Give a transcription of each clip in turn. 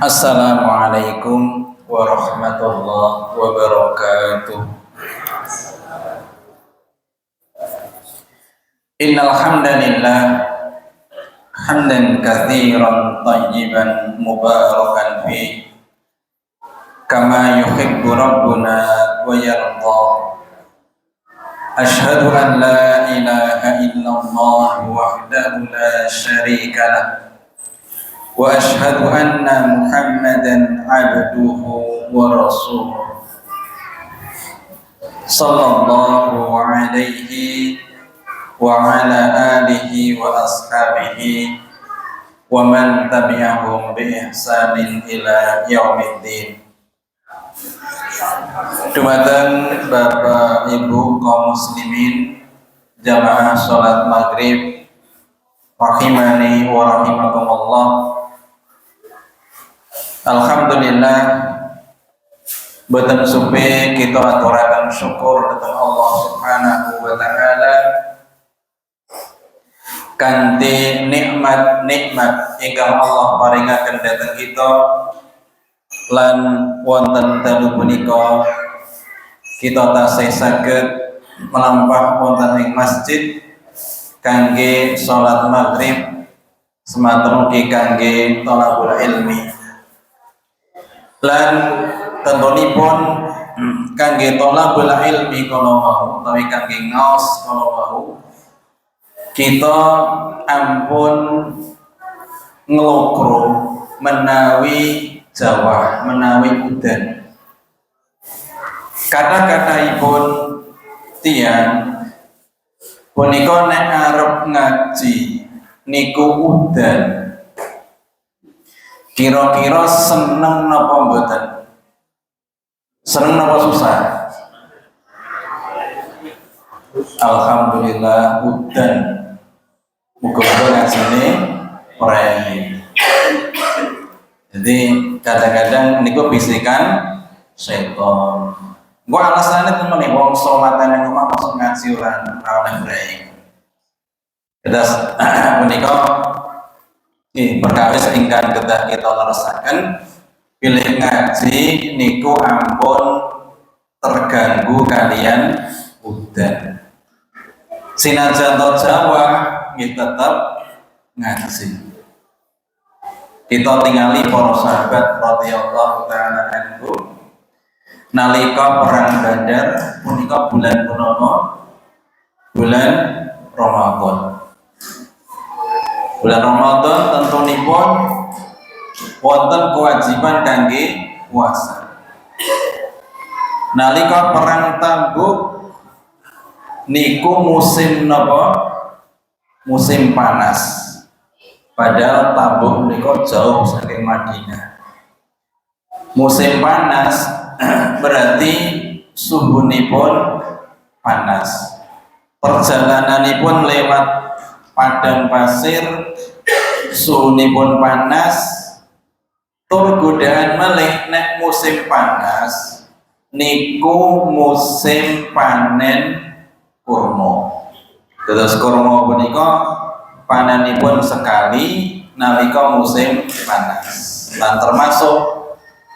Assalamualaikum warahmatullahi wabarakatuh. Innal hamdalillah hamdan katsiran thayyiban mubarakan fi kama yuhibbu rabbuna wa yarda. Ashhadu an la ilaha illallah wahdahu la syarika lah wa ashhadu anna Muhammadan abduhu wa rasuluh sallallahu alaihi wa ala alihi wa ashabihi wa man tabi'ahum bi ihsanin ila yaumiddin. Dumateng Bapak Ibu kaum muslimin jamaah salat maghrib rahimani wa rahimakumullah. Alhamdulillah boten supe kita aturaken syukur dhateng Allah Subhanahu wa taala kanthi nikmat-nikmat ingkang Allah paringaken dhateng kita lan wonten dalu punika kita tasih saged melampah wonten ing masjid kangge salat maghrib semanten ugi kangge thalabul ilmi. Lan tentunipun kangge thalabul ilmi kala wau utawi kangge ngaos kala wau kita ampun nglokro menawi jawah menawi udan. Kata-kataipun tiyang punika nek arep ngaji niku udan kira-kira seneng napa mboten? Seneng napa susah? Alhamdulillah udan. Muga-muga ngajine prei. Jadi kadang-kadang niku bisikan setan. Gua alasannya temen nih wong salatan nang omah masuk ngaji ora oleh prei. Terus menika perkawis ingkang kedah kita leresaken pilih ngaji niku ampun terganggu kalian udan. Sinajan to Jawa nggih tetep ngaji. Kita tingali para sahabat radhiyallahu taala anhum nalika perang Badar punika bulan purnama bulan Ramadan. Bulan Ramadan tentunipun wonten kewajiban kangge puasa. Nalika perang Tabuk niku musim napa? Musim panas. Padahal Tabuk niku jauh saking Madinah. Musim panas berarti suhunipun panas. Perjalananipun lewat padang pasir, suhunipun panas, tur godaan malih nek musim panas niku musim panen kurma. Terus kurma punika panenipun sekali nalika musim panas. Lan termasuk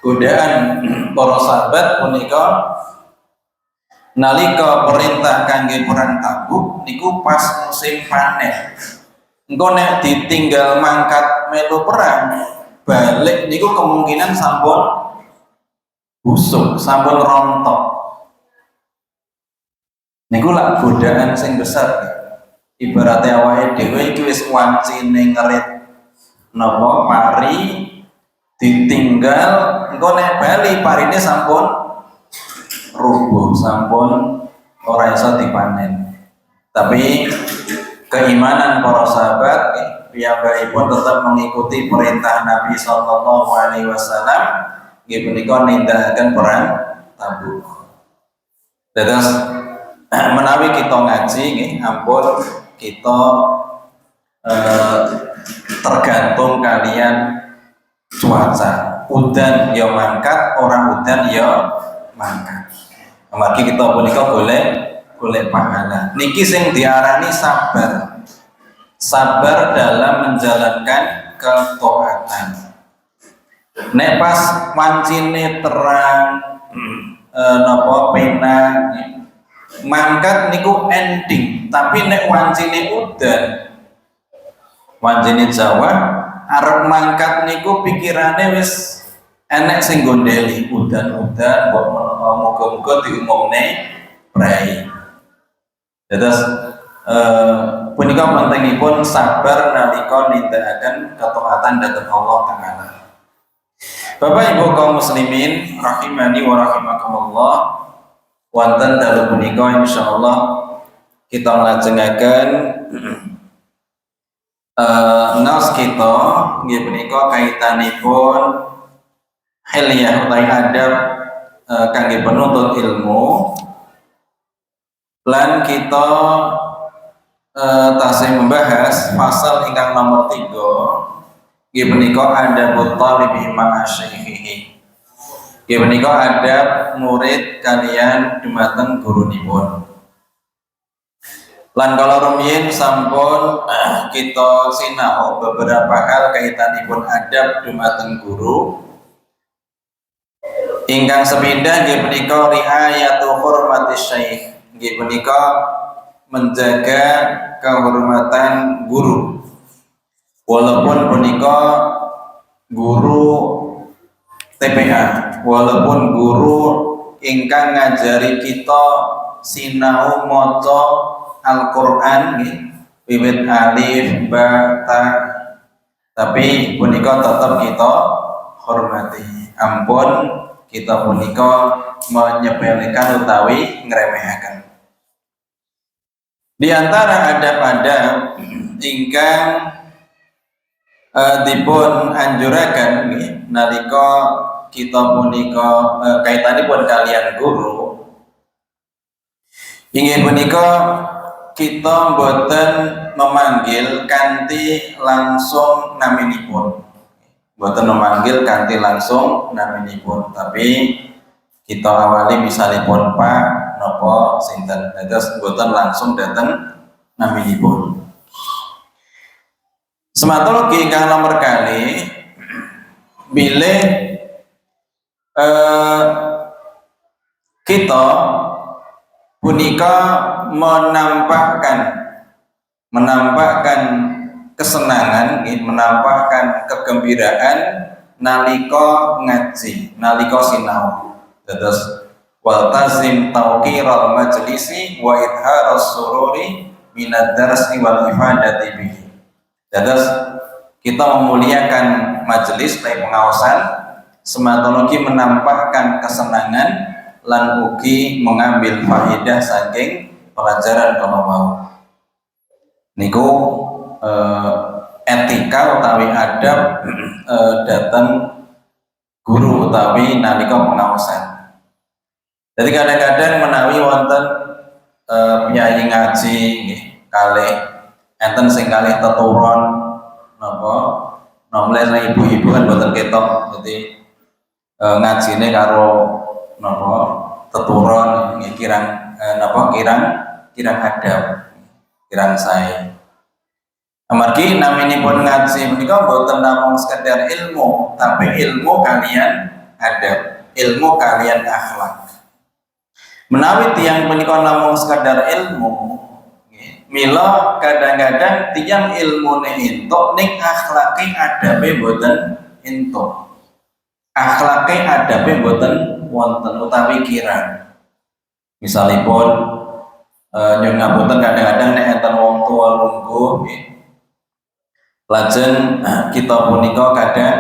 godaan para sahabat punika nalika perintah kangge perang Tabuk niku pas musim panen. Engko nek ditinggal mangkat melu perang, balik niku kemungkinan sampun busuk, sampun rontok. Niku lak godaan sing besar. Ibaratnya awake dhewe iki wis wancine ngerit napa pari ditinggal engko nek bali parine sampun rubuh, sampun ora iso dipanen. Tapi keimanan para sahabat piyambakipun tetap mengikuti perintah Nabi sallallahu alaihi wasallam nggih punika nindakaken perang Tabuk. Terus menawi kita ngaji nggih ampun kita tergantung kalian cuaca. Udan ya mangkat, orang udan ya mangkat. Amargi kita punika golek pahala. Niki sing diarani sabar. Sabar dalam menjalankan ketaatan. Nek pas wancine terang napa pena mangkat niku ending, tapi nek wancine udan, wancine Jawa arep mangkat niku pikirane wis enek sing gondeli udan-udan mbok muga-muga diumumne prai. Terus punika pentingipun sabar nalika nindakaken ketaatan dhateng Allah Taala. Bapak Ibu kaum muslimin rahimani wa rahimakumullah, wonten dalu punika insyaallah kita nglajengaken naos kita nggih punika kaitanipun hilyah utawi adab kangge penuntut ilmu, lan kita tasih membahas pasal ingkang nomor 3 nggih menika adabut thalibi ma'a syaikhihi. Nggih menika adab murid kalian dumateng gurunipun. Lan kala rumiyin sampun kita sinau beberapa hal kaitanipun adab dumateng guru. Ingkang sepindah nggih menika riayatu hurmatis syaikh. Nggih menika menjaga kehormatan guru. Walaupun punika guru TPA, walaupun guru ingkang ngajari kita sinau maca Al-Qur'an nggih, wiwit alif ba ta, tapi punika tetap kita hormati. Ampun kita punika menyepelekan utawi ngremehaken. Di antara adab-adab ingkang dipun anjuraken nalika kita punika kaitanipun kalian guru, inggih punika kita boten memanggil kanthi langsung naminipun, boten memanggil kanthi langsung naminipun, tapi kita awali misalipun Pak napa sinten, dados boten langsung dateng naminipun. Sematologi ingkang nomor kali bilih kita punika menampakkan kesenangan, menampakkan kegembiraan nalika ngaji, nalika sinau. Dados waltazim tauqiral majlisi wa idharas sururi minad darsi wal ifadati bihi. Dados kita memuliakan majelis dari pengawasan, sematologi menampakkan kesenangan lan ugi mengambil faedah saking pelajaran kala wau. Niku etika utawi adab datang guru utawi nalika pengawasan. Jadi kadang-kadang menawi wonten penyanyi ngaji nggih kalih enten sing kalih teturon napa nomle ibu-ibu kan boten ketok, jadi ngajine karo napa teturon kirang kirang adab, kirang sae. Amargi naminipun ngaji menika boten namung sekedar ilmu, tapi ilmu kalian adab, ilmu kalian akhlak. Menawi tiyang menika namung sekedar ilmu, mila kadang-kadang tiyang ilmune entuk ning akhlake adabe boten entuk. Akhlake adabe boten wonten utawi kirang. Misalipun nyuwun ngapunten kadang-kadang nek enten wong tuwa lungguh nggih. Lajeng kita punika kadang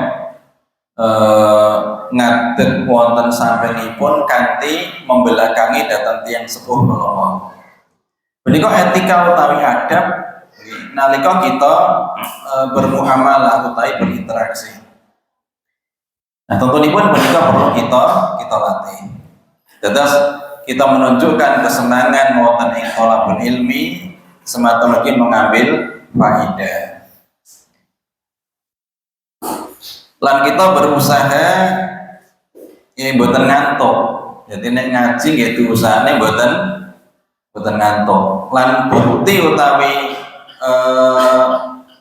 ngadeg wonten sampengipun kanthi membelakangi dhateng tiyang sepuh menawa. Menika etika utawi adab nalika kita bermuamalah utawi berinteraksi. Nah, tentunipun menika perlu kita latih. Dados kita menunjukkan kesenangan wonten ing thalabul ilmi semata mungkin mengambil faedah. Lan kita berusaha mboten ngantuk. Jadi nek ngaji nggih diusahane mboten ngantuk. Lan bukti utawi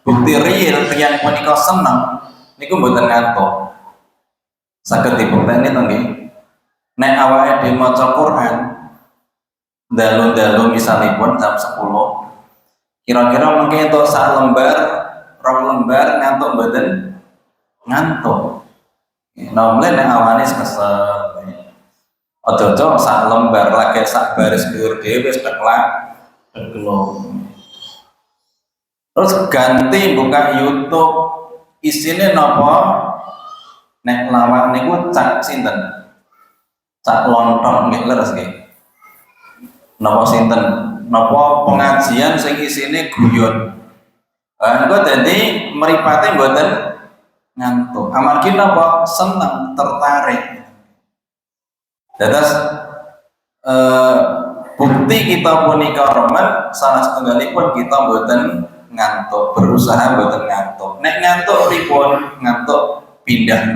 bukti real tiyang punika seneng niku mboten ngantuk. Saged dibukteni to nggih. Nek awake dhewe maca Quran dalu-dalu misalipun jam 10, kira-kira mungkin untuk sak lembar, rong lembar ngantuk mboten? Ngantuk. Nomle nek awane kesel. Ojo-ojo sak lembar lagi sak baris dhuwur dhewe wis teklak tegelo. Terus ganti buka YouTube, isine napa? Nek lawak niku cak sinten? Cak lontong nggih leres nggih. Napa sinten? Napa pengajian sing isine guyon. Engko dadi mripate mboten ngantuk. Amargi napa? Seneng, tertarik. Dados bukti kita punika remen salah setunggalipun kita mboten ngantuk, berusaha mboten ngantuk. Nek ngantuk pripun? Ngantuk pindah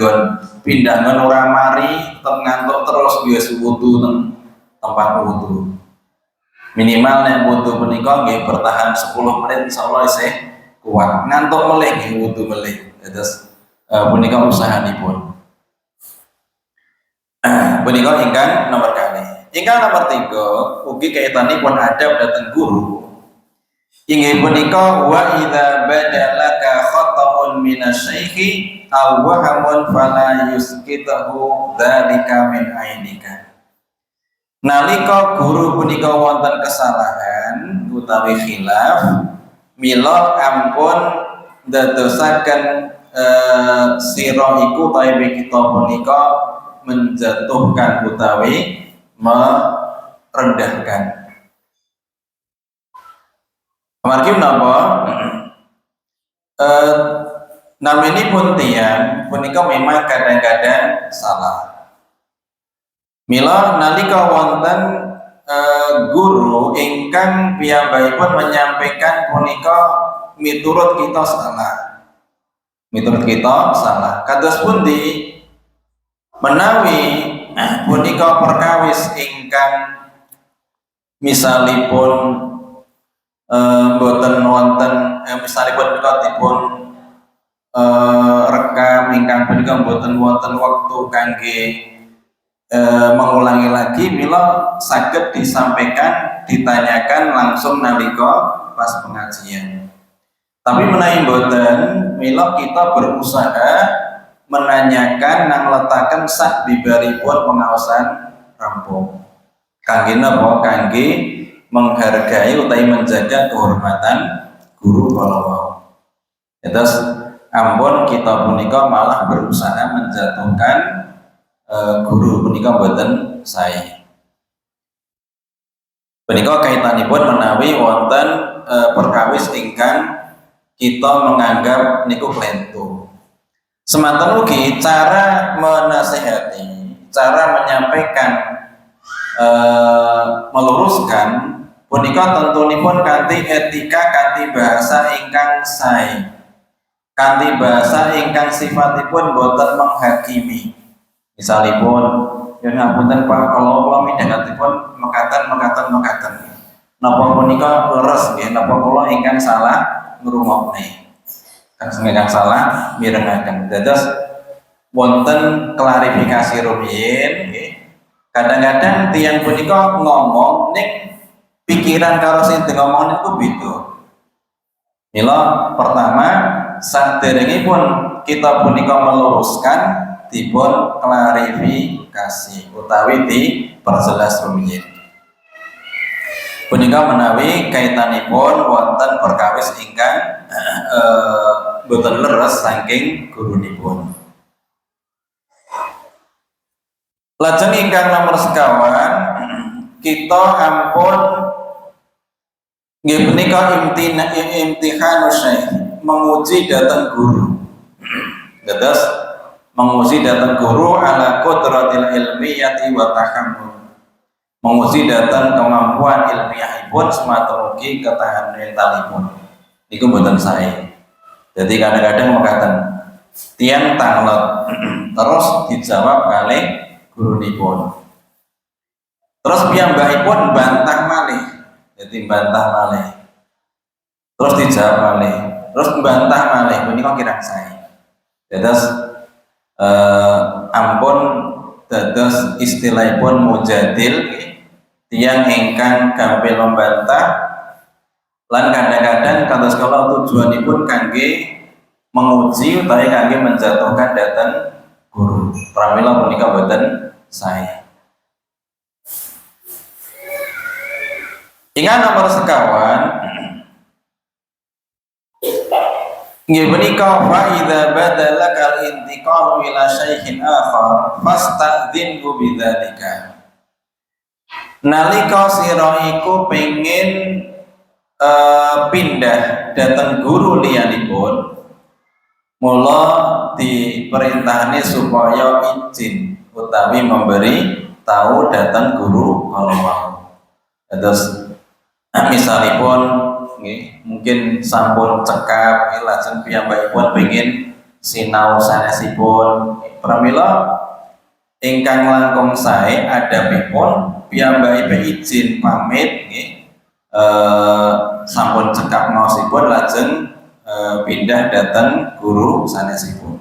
nggon ora mari tetep ngantuk terus bias wudu teng tempat wudu. Minimal nek wudu punika nggih bertahan 10 menit insyaallah isih kuat. Ngantuk melih nggih wudu melih. Terus punika usahanipun. Punika ingkang nomor kali. Ingkang nomor 3 ugi kaitanipun adab dhateng guru. Inggih punika wa idza badalaka khata'un minasyaikhi aw wahamun fala yuskitahu dzalika min ainika. Nalika guru punika wonten kesalahan utawi khilaf, mila ampun ndadosaken sira iku utawi kita punika menjatuhkan utawi merendahkan. Amargi menapa? Naminipun tiyang punika memang kadang-kadang salah. Mila nalika wonten guru ingkang piyambakipun menyampaikan punika miturut kita salah. Miturut kita salah. Kados pundi? Menawi punika perkawis ingkang misalipun boten wonten misalipun punika dipun rekam ingkang punika boten wonten wektu kangge mengulangi lagi, mila saged disampaikan ditanyakan langsung nalika pas pengajian. Tapi menawi boten, mila kita berusaha menanyakan nang letaken sak bibaripun pengaosan rampung. Kangge napa? Kangge menghargai utawi menjaga kehormatan guru kala wau. Terus ampun kita punika malah berusaha menjatuhkan guru punika boten sae. Punika kaitanipun menawi wonten perkawis ingkang kita menganggap niku klentu. Semanten ugi cara menasehati, cara menyampaikan, meluruskan punika tentunipun kanthi etika, kanthi bahasa ingkang sae, kanthi bahasa ingkang sifatipun boten menghakimi. Misalipun, ya ngapunten Pak, kalau kula midhangatipun mekaten. Napa punika leres nggih, napa kula ingkang salah ngrungokne. Ingkang salah mirengaken. Dados wonten klarifikasi rumiyin nggih. Kadang-kadang tiyang punika ngomong ning pikiran karo sing ngomong niku beda. Mila pertama saderengipun kita punika meluruskan dipun klarifikasi utawi diperjelas rumiyin. Punika menawi kaitanipun wonten perkawis ingkang boten leres saking gurunipun. Lajeng ingkang nomor sekawan, kita ampun nggih punika imtihanu syekh, menguji dhateng guru. Dados menguji dhateng guru ala qudratil ilmiyati wa tahammul. Menguji dhateng kemampuan ilmiahipun semata mugi ketahanan mentalipun. Iku mboten sae. Jadi kadang-kadang mengatakan tiang tanglot terus dijawab kalih gurunipun. Terus piyambakipun bantah malih. Jadi bantah malih. Terus dijawab malih. Terus bantah malih. Punika kirang sae. Dados ampun dados istilahipun mujadil tiyang ingkang gampil membantah lan kadang-kadang kados kala tujuanipun kangge menguji utawi kangge menjatuhkan dhateng guru. Pramila punika boten sae. Ingat nomor sekawan nggih punika fa idza badala kal intiqalu ila syai'in akhar fasta'dzinhu bidzalika. Nalika sira iku pengin pindah dhateng guru liyanipun, mula diperintahne supaya izin utawi memberi tahu dhateng guru kala wau. Terus misalipun mungkin sampun cekap lajeng piyambakipun pengin sinau sanesipun, pramila ingkang langkung sae adabipun piyambakipun izin pamit sampun cekap maosipun lajeng pindah dhateng guru sanesipun.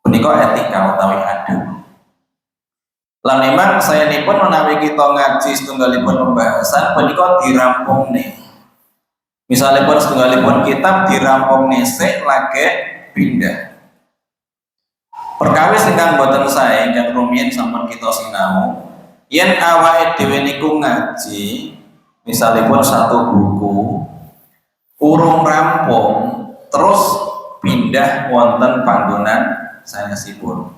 Punika etika utawi adab. Lan memang sayanipun menawi kita ngaji setunggalipun pembahasan punika dirampung nih. Misalipun setunggalipun kitab dirampung nesek lagi pindah. Perkawis ingkang boten sae ingkang rumiyin sampun kita sinau, yen awake dhewe niku ngaji misalipun satu buku urung rampung terus pindah wonten panggonan sanesipun.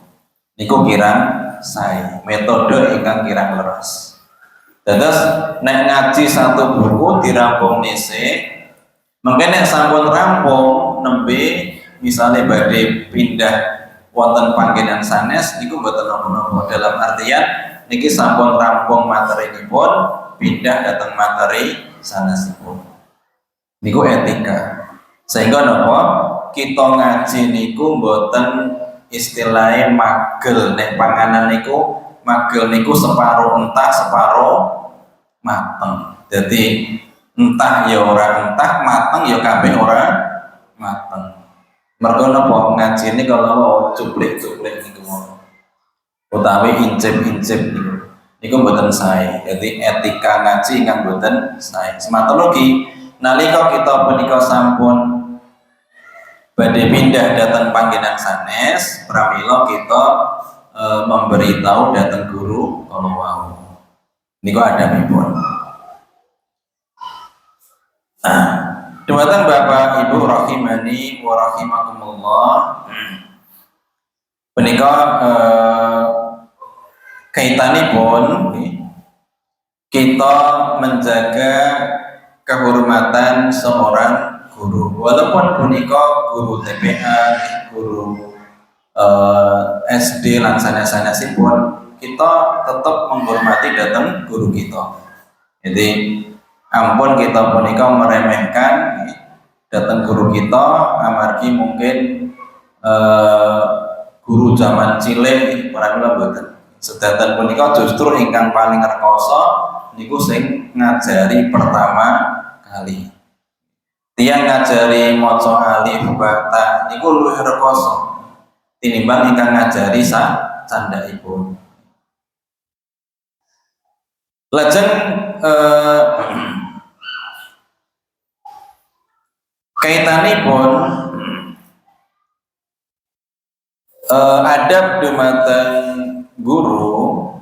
Niku kirang sae, metode ingkang kirang leres. Dados nek ngaji satu buku dirampung nese, mungkin nek sampun rampung nembe misalnya badhe pindah wonten panggenan sanes niku mboten napa-napa, dalam artian niki sampun rampung materinipun pindah dhateng materi sanesipun. Niku etika. Sehingga napa kita ngaji niku mboten istilahnya magel, nek panganan niku magel niku separuh entah separuh mateng. Jadi entah ya ora entah, mateng ya kabeh ora mateng. Mergo napa ngaji ini kalau cuplik-cuplik niku utawi incip-incip niku mboten sae. Jadi etika ngaji ingkang mboten sae. Sematologi nalika kita punika sampun badhe pindah dhateng panggenan sanes, pramila kita memberitahu dhateng guru kala wau. Niku adabipun. Dumateng Bapak Ibu rahimani wa rahimakumullah. Punika kaitanipun kita menjaga kehormatan seorang guru, walaupun punika guru TPA, guru SD lan sanes-sanesipun, kita tetap menghormati datang guru kita. Jadi ampun kita punika meremehkan datang guru kita, amargi mungkin guru zaman cilik pramila mboten. Sedanten punika justru ingkang paling rekoso niku sing ngajari pertama kali. Tiyang ngajari maca alif bata niku luwih rekoso tinimbang ingkang ngajari candhaipun. Lajeng kaitanipun adab dumateng guru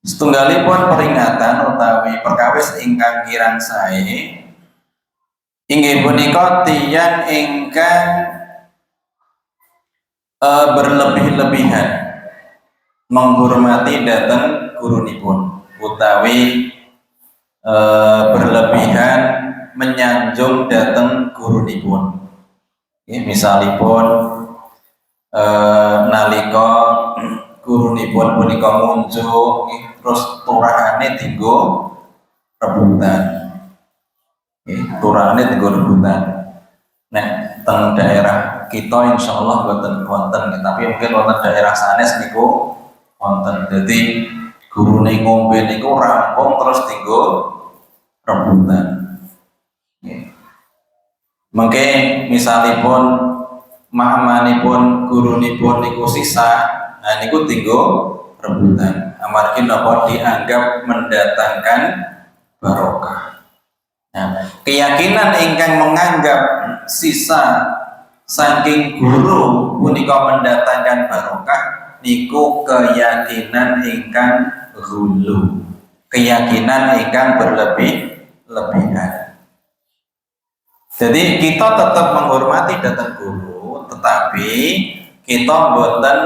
setunggalipun peringatan utawi perkawis ingkang kirang sae inggih punika tiyang ingkang berlebih-lebihan menghormati dhateng gurunipun utawi berlebihan menyanjung dhateng gurunipun. Misalipun nalika gurunipun punika munjuk terus turahane dienggo rebutan. Turahane dienggo rebutan. Nek teng daerah kita insyaallah boten wonten, tapi mungkin wonten daerah sanes niku wonten. Dadi gurune ngombe niku rampung terus dienggo rebutan. Mungkin misalipun mamanipun gurunipun niku sisa, nah niku tinggo rebutan. Amargi napa dianggap mendatangkan barokah. Nah, keyakinan ingkang menganggap sisa saking guru punika mendatangkan barokah niku keyakinan ingkang hulu, keyakinan ingkang berlebih-lebihan. Jadi kita tetap menghormati datang guru, tetapi kita boten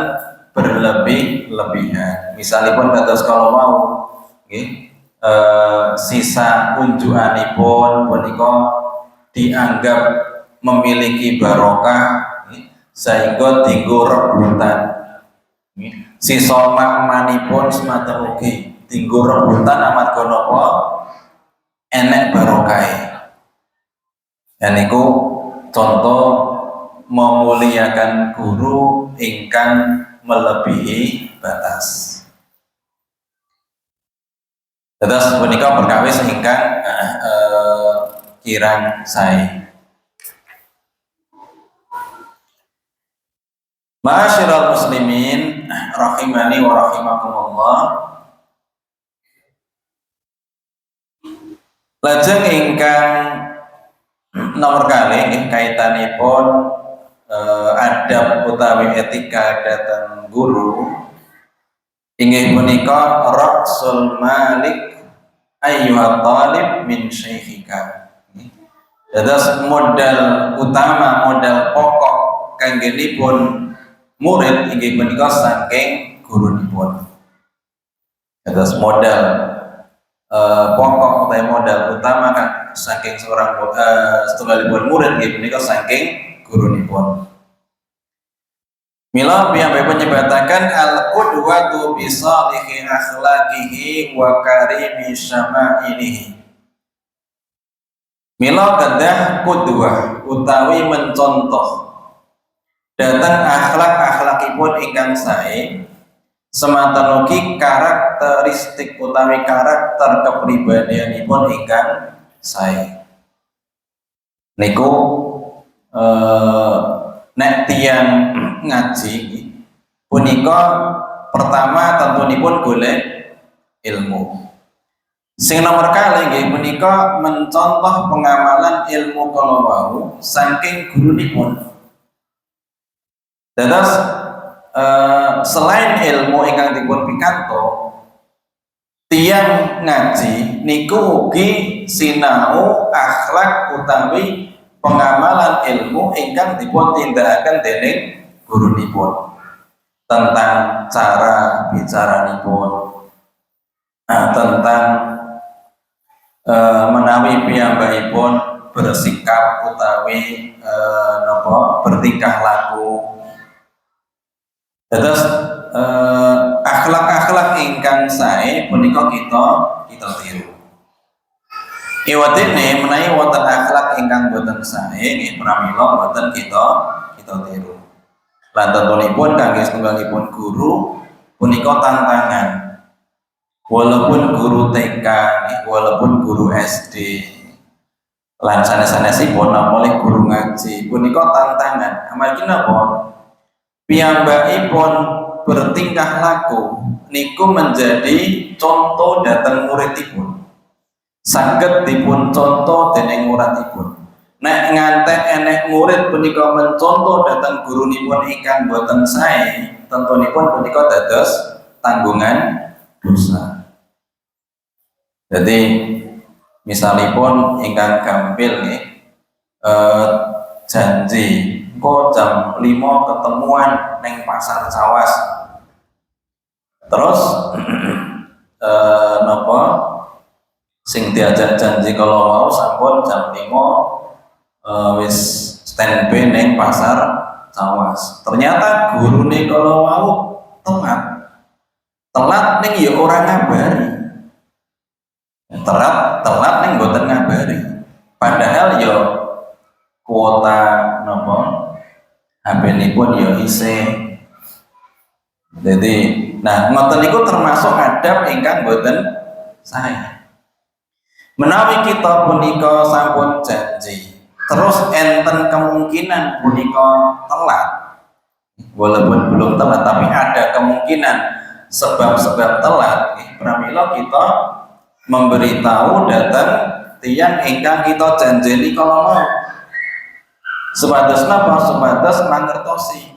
berlebih-lebihan. Misalipun kados kalau mau, okay, sisa unjukanipun punika dianggap memiliki barokah, sehingga tinggo rebutan. Sisa makmanipun semacam ugi tinggo rebutan amat napa enek barokah. Dan niku contoh memuliakan guru ingkang melebihi batas. Terus punika perkawis ingkang kirang sae. Ma'asyiral muslimin rahimani wa rahimakumullah. Lajeng ingkang nomor kali kaitanipun adab utawi etika dhateng guru inggih punika ra'sul malik ayyuhat talib min syekhika. Dados modal utama, modal pokok kanggenipun murid inggih punika saking gurunipun. Dados modal pokok utawi modal utama kan saking seorang setunggalipun murid inggih punika saking gurunipun. Mila piyambakipun nyebataken al-qudwatu bi salihi akhlaqihi wa karimi syama'ilihi. Mila kedah qudwah utawi mencontoh dhateng akhlak-akhlakipun ingkang sae semanten ugi karakteristik utawi karakter kepribadianipun ingkang sae. Niku nek tiyang ngaji punika pertama tentunipun golek ilmu. Sing nomor kali nggih punika mencontoh pengamalan ilmu kala wau saking gurunipun. Dados selain ilmu ingkang dipun pikanto, tiyang ngaji niku ugi sinau akhlak utawi pengamalan ilmu ingkang dipun tindakaken dening gurunipun tentang cara bicaranipun, tentang menawi piyambakipun bersikap utawi bertingkah laku. Terus akhlak-akhlak ingkang sae punika kita tiru. Iwadene menawi wonten akhlak ingkang boten sae nggih pramila boten kita tiru. Lan tentunipun kangge setunggalipun guru punika tantangan. Walaupun guru TK, walaupun guru SD, lan sanes-sanesipun namung guru ngaji punika tantangan. Amargi napa? Piyambakipun bertingkah laku niku menjadi contoh dhateng muridipun. Saged dipun contoh dening muridipun. Nek ngantek enek murid punika mencontoh dhateng gurunipun ingkang boten sae, tentunipun punika dados tanggungan dosa. Jadi misalipun ingkang gampil nih janji kok jam 5 ketemuan neng pasar Cawas. Terus napa sing diajak janji kalau mau sampun jam 5 wis standby neng pasar Cawas. Ternyata gurune kalau mau telat ning ya ora ngabari. Telat ning mboten ngabari. Padahal ya kuota napa HP-nipun ya isih. Jadi, nah ngoten niku termasuk adab ingkang boten sae. Menawi kita punika sampun janji terus enten kemungkinan punika telat, walaupun belum telat tapi ada kemungkinan sebab-sebab telat, pramila kita memberitahu datang tiang ingkang kita janjeni kalau mau sebatas napa, sebatas mangertosi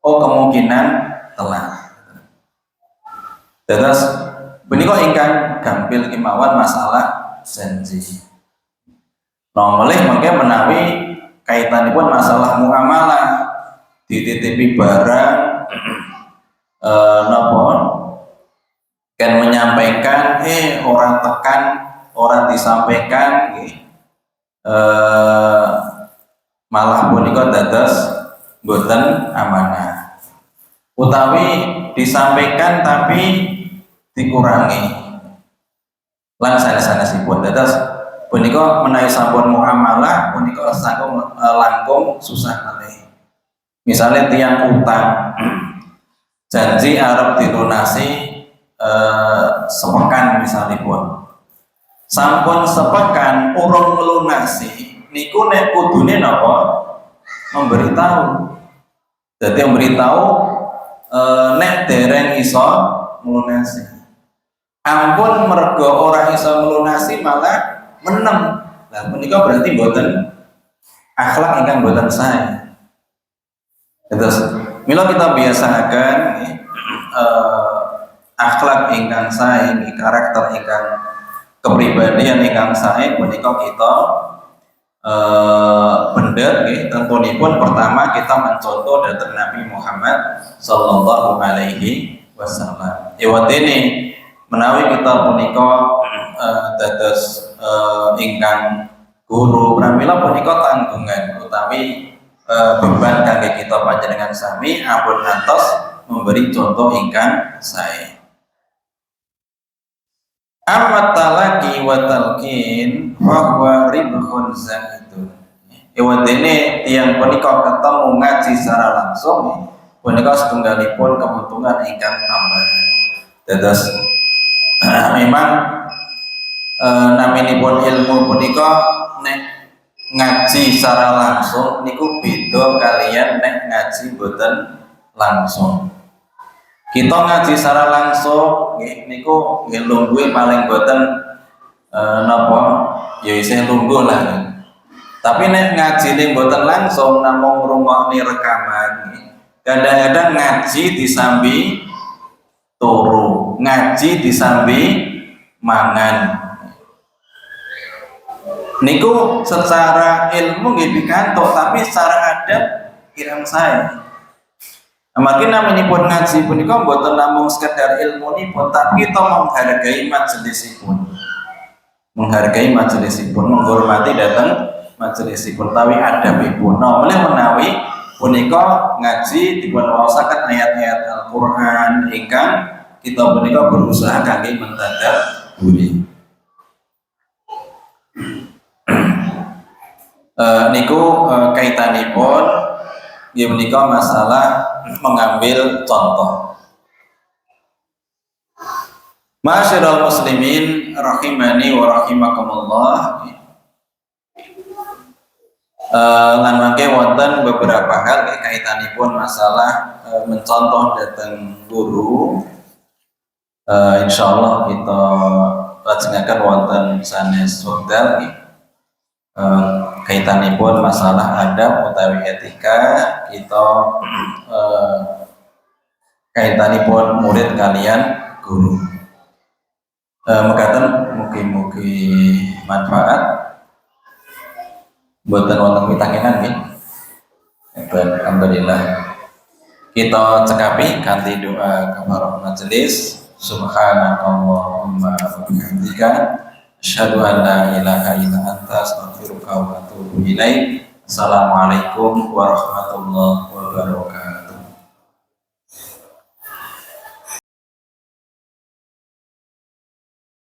oh kemungkinan telat. Terus punika ingkang gampil kemawon masalah janji. Nomoleh mangke menawi kaitanipun masalah muamalah dititipi barang napa kan menyampaikan orang tekan orang disampaikan malah punika dados boten amanah utawi disampaikan tapi dikurangi lan sanes-sanesipun dados punika menawi sampun muamalah punika langkung susah malih. Misalnya tiang utang janji arep dilunasi sepekan misalnya pun sampun sepekan urung melunasi niku nek kudune napa memberitahu. Jadi memberitahu nek dereng iso melunasi. Ampun mergo orang iso melunasi malah menem. Lah menika berarti mboten akhlak ingkang mboten sae. Terus mila kita biasakan akhlak ingkang sae, karakter ingkang kepribadian ingkang sae punika kita bener nggih tentunipun pertama kita mencontoh dhateng Nabi Muhammad sallallahu alaihi wasallam. Ewatene menawi kita punika dados ingkang guru pramila punika tanggungan utawi beban kangge kita panjenengan sami ampun ngantos memberi contoh ingkang sae. Amat talaki wa talqin wa huwa ribhun zaidun. Ewadene tiyang punika ketemu ngaji secara langsung punika setunggalipun keuntungan ingkang tambahan. Dados memang naminipun ilmu punika nek ngaji secara langsung niku beda kalian nek ngaji boten langsung. Kita ngaji secara langsung niku nggih lungguhe paling boten napa ya isih lungguh lah. Tapi nek ngaji ning boten langsung namung ngrungokne rekaman kadang-kadang ngaji disambi turu, ngaji disambi mangan. Niku secara ilmu nggih pikantuk tapi secara adab kirang sae. Amargi naminipun ngaji punika mboten namung sekedar ilmunipun tapi kita menghargai majelisipun. Menghargai majelisipun, menghormati dateng majelisipun tawi adabipun. Nomele menawi punika ngaji dipun waosaken ayat-ayat Al-Qur'an ingkang kita punika berusaha kangge mentadabburi. Niku kaitanipun nggih menika masalah mengambil contoh. Masyarul muslimin rahimani wa rahimakumullah. Lan mangke wonten beberapa hal kaitanipun masalah mencontoh dateng guru. Insyaallah kita lajengaken wonten sanes wekdal kaitanipun masalah adab utawi etika kita kaitanipun murid kalian guru. Mekaten mugi-mugi manfaat boten wonten pitakenan nggih. Alhamdulillah kita cekapi kanthi doa kafarah majelis. Subhanakallahumma wa bihamdika asyhadu an la ilaha illa anta astaghfiruka wa atubu ilaik. Assalamualaikum warahmatullahi wabarakatuh.